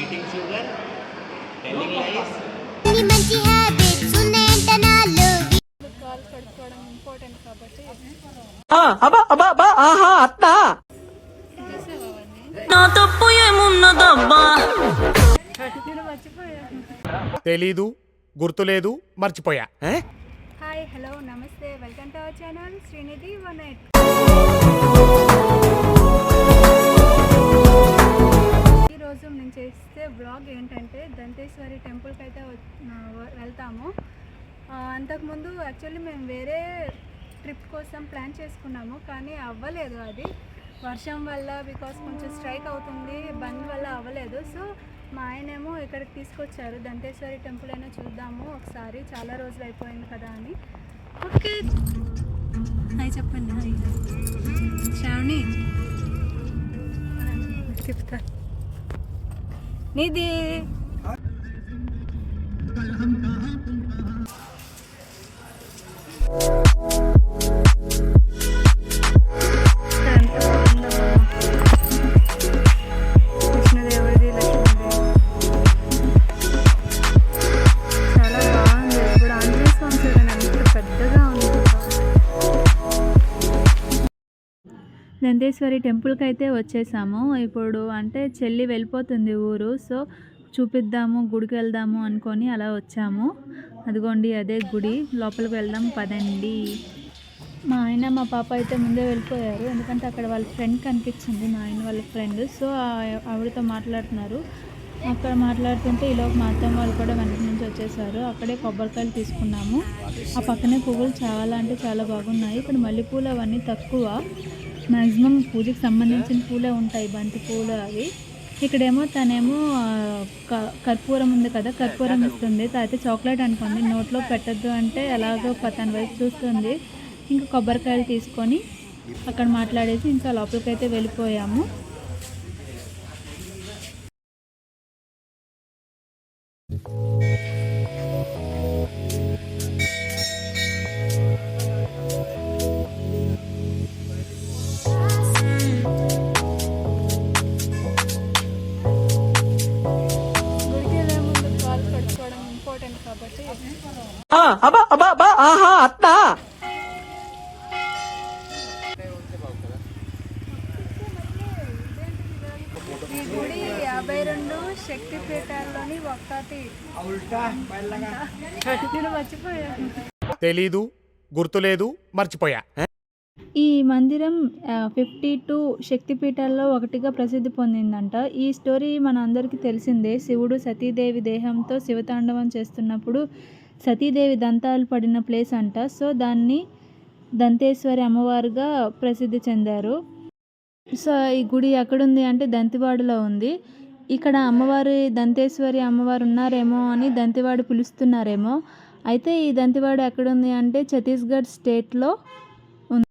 eating sugar, telling lies. మంచి habits ఉన్నాయంట నాలో. కాలు కడుక్కోవడం ఇంపార్టెంట్ కాబట్టి నా తప్పు ఏమున్నదబ్బా నేను మర్చిపోయాను. తెలీదు, గుర్తులేదు, మర్చిపోయా. హాయ్ హలో నమస్తే, welcome to our channel Srinidhi 18. ఈరోజు నేను చేస్తే బ్లాగ్ ఏంటంటే దంతేశ్వరి టెంపుల్కి అయితే వెళ్తాము. అంతకుముందు యాక్చువల్లీ మేము వేరే ట్రిప్ కోసం ప్లాన్ చేసుకున్నాము, కానీ అవ్వలేదు. అది వర్షం వల్ల, బికాస్ కొంచెం స్ట్రైక్ అవుతుంది, బంద్ వల్ల అవ్వలేదు. సో మా ఆయనేమో ఇక్కడికి తీసుకొచ్చారు. దంతేశ్వరి టెంపుల్ అయినా చూద్దాము ఒకసారి, చాలా రోజులు అయిపోయింది కదా అని. ఓకే హాయ్ చెప్పండి. హాయ్ శ్రావణి చెప్తా నిధి. దంతేశ్వరి టెంపుల్కి అయితే వచ్చేసాము. ఇప్పుడు అంటే చెల్లి వెళ్ళిపోతుంది ఊరు, సో చూపిద్దాము, గుడికి వెళ్దాము అనుకొని అలా వచ్చాము. అదిగోండి అదే గుడి, లోపలికి వెళ్దాం పదండి. మా ఆయన మా పాప అయితే ముందే వెళ్ళిపోయారు, ఎందుకంటే అక్కడ వాళ్ళ ఫ్రెండ్ కనిపించింది, మా ఆయన వాళ్ళ ఫ్రెండ్. సో ఆవిడతో మాట్లాడుతున్నారు. అక్కడ మాట్లాడుతుంటే ఈలోపు మా అత్తమ్మ వాళ్ళు కూడా వెనక నుంచి వచ్చేసారు. అక్కడే కొబ్బరికాయలు తీసుకున్నాము. ఆ పక్కనే పువ్వులు చాలా అంటే చాలా బాగున్నాయి. ఇక్కడ మల్లెపూలు అవన్నీ తక్కువ, మ్యాక్సిమం పూజకి సంబంధించిన పూలే ఉంటాయి, బంతి పూలు అవి. ఇక్కడేమో తనేమో కర్పూరం ఉంది కదా, కర్పూరం ఇస్తుంది. అయితే చాక్లెట్ అనుకోండి, నోట్లో పెట్టద్దు అంటే ఎలాగో తన వైపు చూస్తుంది. ఇంకా కొబ్బరికాయలు తీసుకొని అక్కడ మాట్లాడేసి ఇంకా లోపలికి అయితే వెళ్ళిపోయాము. ఈ గుడి 52 శక్తిపీఠాల్లోని ఒకటి. నేను మర్చిపోయాను. తెలీదు, గుర్తులేదు, మర్చిపోయా. ఈ మందిరం 52 శక్తిపీఠాల్లో ఒకటిగా ప్రసిద్ధి పొందిందంట. ఈ స్టోరీ మన అందరికీ తెలిసిందే. శివుడు సతీదేవి దేహంతో శివతాండవం చేస్తున్నప్పుడు సతీదేవి దంతాలు పడిన ప్లేస్ అంట. సో దాన్ని దంతేశ్వరి అమ్మవారుగా ప్రసిద్ధి చెందారు. సో ఈ గుడి ఎక్కడుంది అంటే దంతివాడలో ఉంది. ఇక్కడ అమ్మవారి దంతేశ్వరి అమ్మవారు ఉన్నారేమో అని దంతివాడ పిలుస్తున్నారేమో. అయితే ఈ దంతివాడ ఎక్కడుంది అంటే ఛత్తీస్గఢ్ స్టేట్లో ఉంది.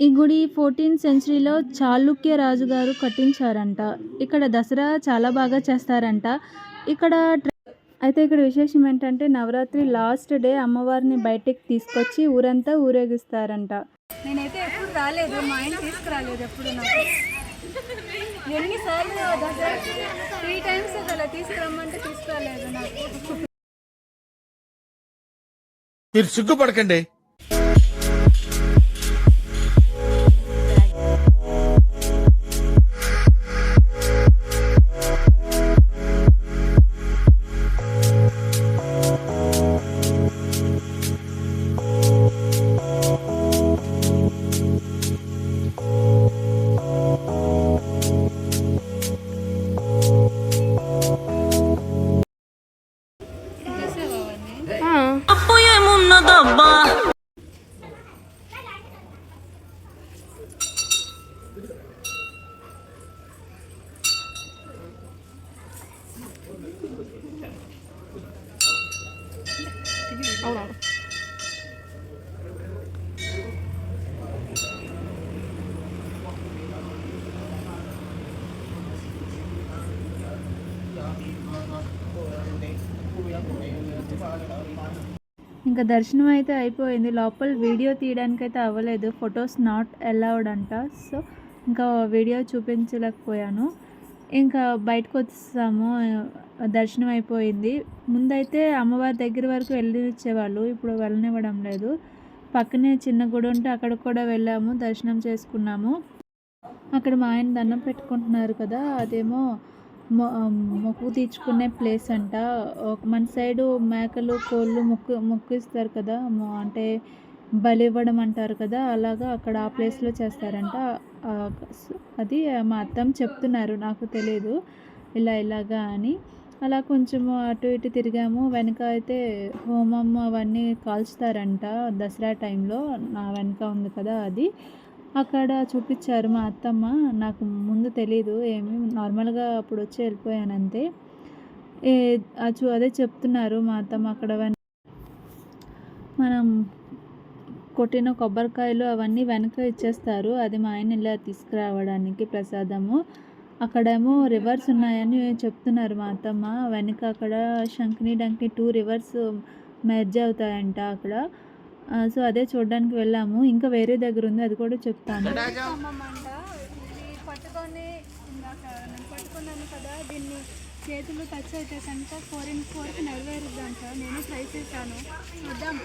ఈ గుడి 14th సెంచరీలో చాళుక్య రాజు గారు కట్టించారంట. ఇక్కడ దసరా చాలా బాగా చేస్తారంట. ఇక్కడ విశేషం ఏంటంటే నవరాత్రి లాస్ట్ డే అమ్మవారిని బయటికి తీసుకొచ్చి ఊరంతా ఊరేగిస్తారంట. నేనైతే ఎప్పుడు రాలేదు, మా ఆయన తీసుకురాలేదు ఎప్పుడు. నాకు ఎన్నిసార్లు 3 times అలా తీసుకురమ్మంటే తీసుకురాలేదు నాకు. మీరు సిగ్గుపడకండి. తప్పు ఏమున్నదబ్బా ఇంకా దర్శనం అయితే అయిపోయింది. లోపల వీడియో తీయడానికి అయితే అవ్వలేదు, ఫొటోస్ నాట్ అలౌడ్ అంట. సో ఇంకా వీడియో చూపించలేకపోయాను. ఇంకా బయటకు వచ్చేసాము. దర్శనం అయిపోయింది. ముందైతే అమ్మవారి దగ్గర వరకు వెళ్ళి వచ్చేవాళ్ళు, ఇప్పుడు వెళ్ళనివ్వడం లేదు. పక్కనే చిన్న గుడి ఉంటే అక్కడికి కూడా వెళ్ళాము, దర్శనం చేసుకున్నాము. అక్కడ మా ఆయన దండం పెట్టుకుంటున్నారు కదా, అదేమో మొక్కు తీర్చుకునే ప్లేస్ అంట. మన సైడు మేకలు కోళ్ళు మొక్కు ఇస్తారు కదా, అంటే బలి ఇవ్వడం అంటారు కదా, అలాగా అక్కడ ఆ ప్లేస్లో చేస్తారంట. అది మా అత్తమ్మ చెప్తున్నారు, నాకు తెలియదు ఇలాగా అని. అలా కొంచెము అటు ఇటు తిరిగాము. వెనక అయితే హోమం అవన్నీ కాల్చుతారంట దసరా టైంలో. నా వెనక ఉంది కదా అది, అక్కడ చూపించారు మా అత్తమ్మ. నాకు ముందు తెలీదు ఏమి, నార్మల్గా అప్పుడు వచ్చి వెళ్ళిపోయాను అంతే. అదే చెప్తున్నారు మా అత్తమ్మ. అక్కడ మనం కొట్టిన కొబ్బరికాయలు అవన్నీ వెనక ఇచ్చేస్తారు, అది మా ఆయన ఇలా తీసుకురావడానికి ప్రసాదము. అక్కడేమో రివర్స్ ఉన్నాయని చెప్తున్నారు మా అత్తమ్మ. వెనక అక్కడ శంకిని డంకిని 2 రివర్స్ మెర్జ్ అవుతాయంట అక్కడ. సో అదే చూడడానికి వెళ్ళాము. ఇంకా వేరే దగ్గర ఉంది, అది కూడా చెప్తాను. పట్టుకొని ఇందాక నేను పట్టుకున్నాను కదా, దీన్ని చేతులు టచ్ అయితే కనుక 4 నెరవేరుద్ది అంట. నేను ట్రై చేశాను, చూద్దాం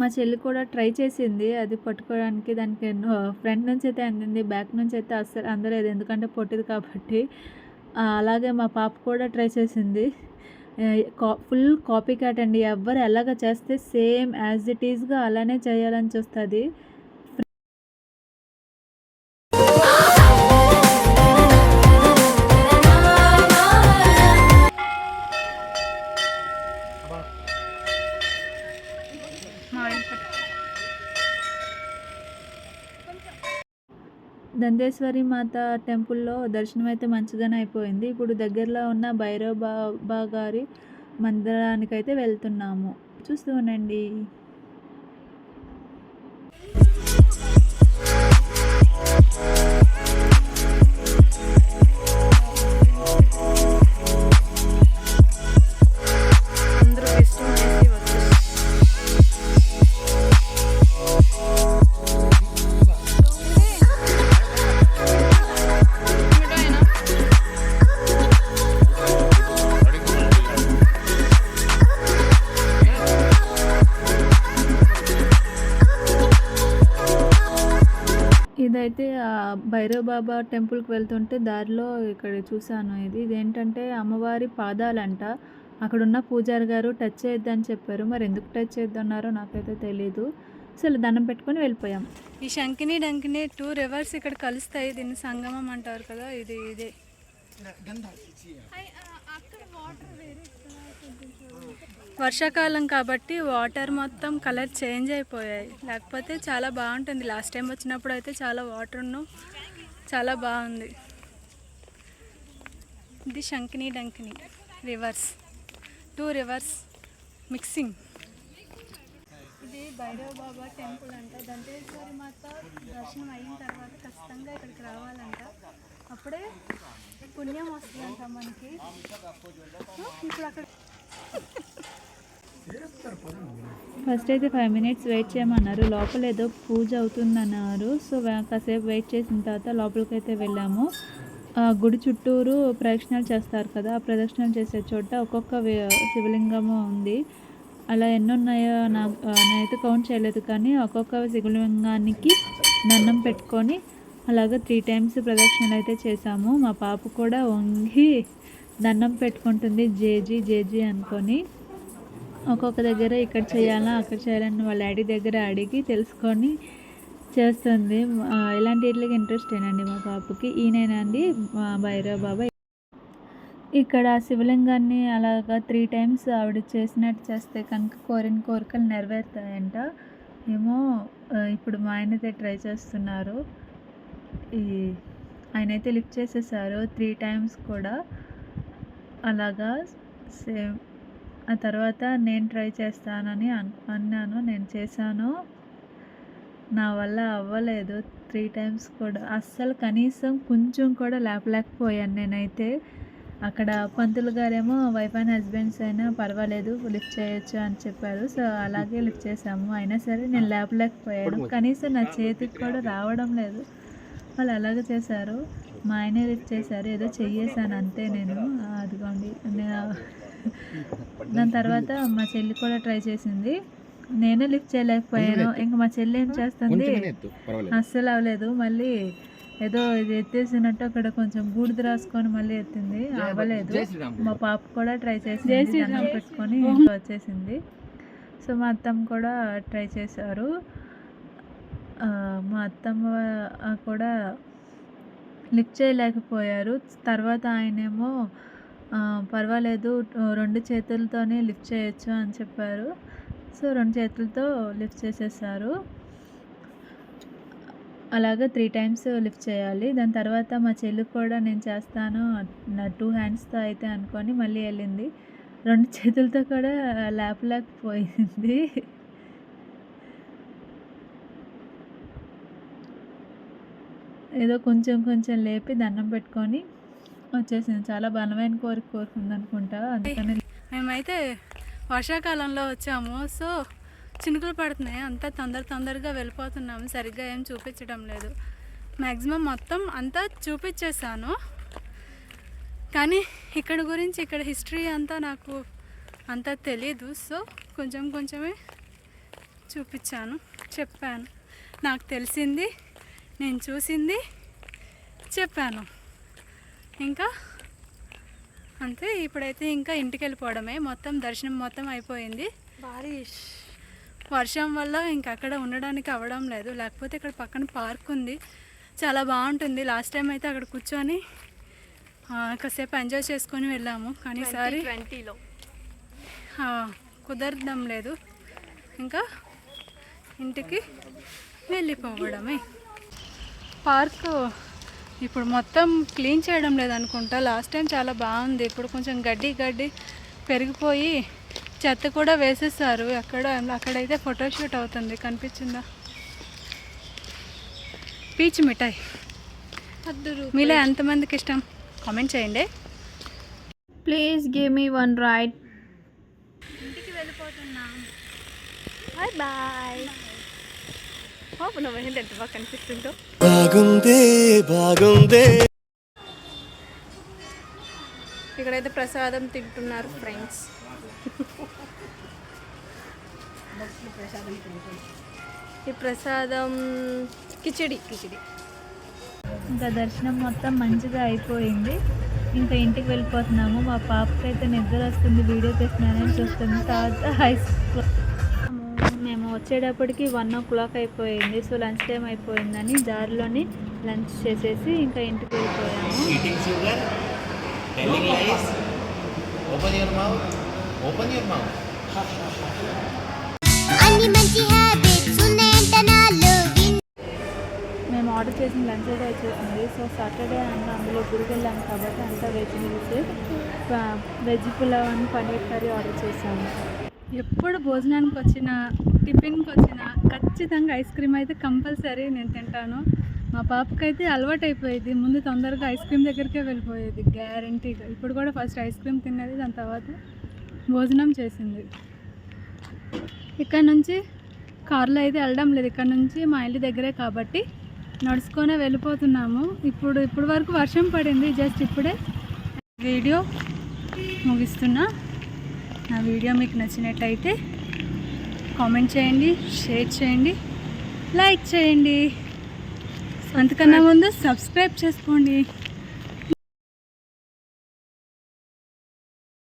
మా చెల్లి కూడా ట్రై చేసింది అది పట్టుకోవడానికి. దానికి ఫ్రంట్ నుంచి అయితే అందింది, బ్యాక్ నుంచి అయితే అస్సలు అందలేదు, ఎందుకంటే పొట్టిది కాబట్టి. అలాగే మా పాప కూడా ట్రై చేసింది. ఫుల్ కాపీ క్యాట్ అండి, ఎవరు ఎలాగ చేస్తే సేమ్ యాజ్ ఇట్ ఈజ్గా అలానే చేయాలని చూస్తుంది. దండేశ్వరి మాత టెంపుల్లో దర్శనం అయితే మంచిగానే అయిపోయింది. ఇప్పుడు దగ్గరలో ఉన్న భైరవ బాబా గారి మందిరానికి అయితే వెళ్తున్నాము, చూస్తూ ఉండండి. ఇదైతే భైరవ బాబా టెంపుల్కి వెళ్తుంటే దారిలో ఇక్కడ చూశాను. ఇదేంటంటే అమ్మవారి పాదాలంట. అక్కడున్న పూజారి గారు టచ్ చేయొద్దని చెప్పారు, మరి ఎందుకు టచ్ చేయొద్దన్నారో నాకైతే తెలీదు. అసలు దండం పెట్టుకొని వెళ్ళిపోయాం. ఈ శంకిని డంకిని 2 రివర్స్ ఇక్కడ కలుస్తాయి, దీన్ని సంగమం అంటారు కదా, ఇదే. వర్షాకాలం కాబట్టి వాటర్ మొత్తం కలర్ చేంజ్ అయిపోయాయి, లేకపోతే చాలా బాగుంటుంది. లాస్ట్ టైం వచ్చినప్పుడు అయితే చాలా వాటర్ను చాలా బాగుంది. ఇది శంకిని డంకిని రివర్స్, 2 రివర్స్ మిక్సింగ్. ఇది భైరవ బాబా టెంపుల్ అంట. దండేశ్వరి మాత దర్శనం అయిన తర్వాత ఖచ్చితంగా ఇక్కడికి రావాలంట, అప్పుడే పుణ్యం వస్తుందంట మనకి. ఇప్పుడు అక్కడ ఫస్ట్ అయితే 5 మినిట్స్ వెయిట్ చేయమన్నారు, లోపల ఏదో పూజ అవుతుందన్నారు. సో కాసేపు వెయిట్ చేసిన తర్వాత లోపలికి అయితే వెళ్ళాము. గుడి చుట్టూరు ప్రదక్షిణాలు చేస్తారు కదా, ఆ ప్రదక్షిణాలు చేసే చోట ఒక్కొక్క శివలింగము ఉంది. అలా ఎన్ని ఉన్నాయో నేనైతే కౌంట్ చేయలేదు, కానీ ఒక్కొక్క శివలింగానికి దండం పెట్టుకొని అలాగే 3 టైమ్స్ ప్రదక్షిణలు అయితే చేసాము. మా పాప కూడా వంగి దండం పెట్టుకుంటుంది, జేజీ అనుకొని. ఒక్కొక్క దగ్గర ఇక్కడ చేయాలా అక్కడ చేయాలని వాళ్ళ డాడీ దగ్గర అడిగి తెలుసుకొని చేస్తుంది. ఇలాంటి వీటికి ఇంట్రెస్ట్ ఏనండి మా పాపకి. ఈయనేనండి భైరవ బాబా. ఇక్కడ శివలింగాన్ని అలాగా 3 టైమ్స్ ఆవిడ చేసినట్టు చేస్తే కనుక కోరికలు నెరవేరుతాయంట. ఏమో ఇప్పుడు మా ఆయనైతే ట్రై చేస్తున్నారు. ఈ ఆయనైతే లిఫ్ట్ చేసేసారు 3 టైమ్స్ కూడా. అలాగా సేమ్. ఆ తర్వాత నేను ట్రై చేస్తానని అన్నాను. నేను చేశాను. నా వల్ల అవ్వలేదు 3 టైమ్స్ కూడా. అస్సలు కనీసం కొంచెం కూడా లేపలేకపోయాను నేనైతే. అక్కడ పంతులు గారేమో వైఫ్ అండ్ హస్బెండ్స్ అయినా పర్వాలేదు లిఫ్ట్ చేయొచ్చు అని చెప్పారు. సో అలాగే లిఫ్ట్ చేసాము. అయినా సరే నేను లేపలేకపోయాను. కనీసం నా చేతికి కూడా రావడం లేదు. వాళ్ళు అలాగే చేశారు. మా ఆయనే లిఫ్ట్ చేశారు. ఏదో చెయ్యేసాను అంతే నేను. అదిగోండి దాని తర్వాత మా చెల్లి కూడా ట్రై చేసింది. నేనే లిఫ్ట్ చేయలేకపోయాను. ఇంకా మా చెల్లి ఏం చేస్తుంది, అస్సలు అవ్వలేదు. మళ్ళీ ఏదో ఇది ఎత్తేసినట్టు అక్కడ కొంచెం బూడిద రాసుకొని మళ్ళీ ఎత్తింది, అవ్వలేదు. మా పాప కూడా ట్రై చేసింది, దండం పెట్టుకొని ఇంట్లో వచ్చేసింది. సో మా అత్తమ్మ కూడా ట్రై చేశారు. మా అత్తమ్మ కూడా లిఫ్ట్ చేయలేకపోయారు. తర్వాత ఆయనేమో పర్వాలేదు 2 చేతులతోనే లిఫ్ట్ చేయొచ్చు అని చెప్పారు. సో 2 చేతులతో లిఫ్ట్ చేసేసారు. అలాగా 3 టైమ్స్ లిఫ్ట్ చేయాలి. దాని తర్వాత మా చెల్లి కూడా నేను చేస్తాను నా 2 హ్యాండ్స్తో అయితే అనుకొని మళ్ళీ వెళ్ళింది. 2 చేతులతో కూడా లేపలేకపోయింది. ఏదో కొంచెం కొంచెం లేపి దండం పెట్టుకొని వచ్చేసింది. చాలా బలమైన కోరుకుంది అనుకుంటా. అందుకని మేమైతే వర్షాకాలంలో వచ్చాము. సో చినుకులు పడుతున్నాయి. అంతా తొందరగా వెళ్ళిపోతున్నాము. సరిగ్గా ఏం చూపించడం లేదు. మ్యాక్సిమం మొత్తం అంతా చూపించేసాను. కానీ ఇక్కడ హిస్టరీ అంతా నాకు అంతా తెలీదు. సో కొంచెమే చెప్పాను. నాకు తెలిసింది, నేను చూసింది చెప్పాను. ఇంకా అంతే. ఇప్పుడైతే ఇంకా ఇంటికి వెళ్ళిపోవడమే. మొత్తం దర్శనం మొత్తం అయిపోయింది. వర్షం వల్ల ఇంకా అక్కడ ఉండడానికి అవ్వడం లేదు. లేకపోతే ఇక్కడ పక్కన పార్క్ ఉంది, చాలా బాగుంటుంది. లాస్ట్ టైం అయితే అక్కడ కూర్చొని కాసేపు ఎంజాయ్ చేసుకొని వెళ్ళాము. కానీ ఈసారి 2020లో కుదరడం లేదు. ఇంకా ఇంటికి వెళ్ళిపోవడమే. పార్క్ ఇప్పుడు మొత్తం క్లీన్ చేయడం లేదనుకుంటా. లాస్ట్ టైం చాలా బాగుంది. ఇప్పుడు కొంచెం గడ్డి పెరిగిపోయి చెత్త కూడా వేసేసారు. అక్కడైతే ఫోటోషూట్ అవుతుంది. కనిపించిందా? పీచ్ మిఠాయి మీలో ఎంతమందికి ఇష్టం కామెంట్ చేయండి. Please give me 1 ride. ఇంటికి వెళ్ళిపోతున్నాం. బాయ్. నువ్వు ఎంత బాగా కనిపిస్తుందో. బాగుందే. ఇక్కడైతే ప్రసాదం తింటున్నారు ఫ్రెండ్స్. ఈ ప్రసాదం కిచిడి. ఇంకా దర్శనం మొత్తం మంచిగా అయిపోయింది. ఇంకా ఇంటికి వెళ్ళిపోతున్నాము. మా పాపకైతే నిద్ర వస్తుంది, వీడియో తీస్తున్నానని చూస్తుంది. తర్వాత మేము వచ్చేటప్పటికి 1 o'clock అయిపోయింది. సో లంచ్ టైం అయిపోయిందని దారిలోని లంచ్ చేసేసి ఇంకా ఇంటికి వెళ్ళిపోయాము. Eating sugar, telling lies. Open your mouth. అన్ని మంచి హ్యాబిట్స్ ఉన్నాయంట నాలో. మేము ఆర్డర్ చేసిన లంచ్ అయితే వచ్చేసింది. సో సాటర్డే అంతా అందులో గుడికి వెళ్ళాము కాబట్టి అంతా వెజ్ మీల్స్, వెజ్ పులావ్ అని పన్నీర్ కర్రీ ఆర్డర్ చేసాము. ఎప్పుడు భోజనానికి వచ్చినా టిఫిన్కి వచ్చినా ఖచ్చితంగా ఐస్ క్రీమ్ అయితే కంపల్సరీ నేను తింటాను. మా పాపకైతే అలవాటు అయిపోయేది. ముందు తొందరగా ఐస్ క్రీమ్ దగ్గరికే వెళ్ళిపోయేది గ్యారంటీగా. ఇప్పుడు కూడా ఫస్ట్ ఐస్ క్రీమ్ తిన్నది, దాని తర్వాత భోజనం చేసింది. ఇక్కడ నుంచి కార్లో అయితే వెళ్ళడం లేదు. ఇక్కడ నుంచి మా ఇల్లు దగ్గరే కాబట్టి నడుచుకొనే వెళ్ళిపోతున్నాము. ఇప్పుడు వరకు వర్షం పడింది. జస్ట్ ఇప్పుడే వీడియో ముగిస్తున్నా. నా వీడియో మీకు నచ్చినట్టయితే కామెంట్ చేయండి, షేర్ చేయండి, లైక్ చేయండి. అంతకన్నా ముందు సబ్స్క్రైబ్ చేసుకోండి.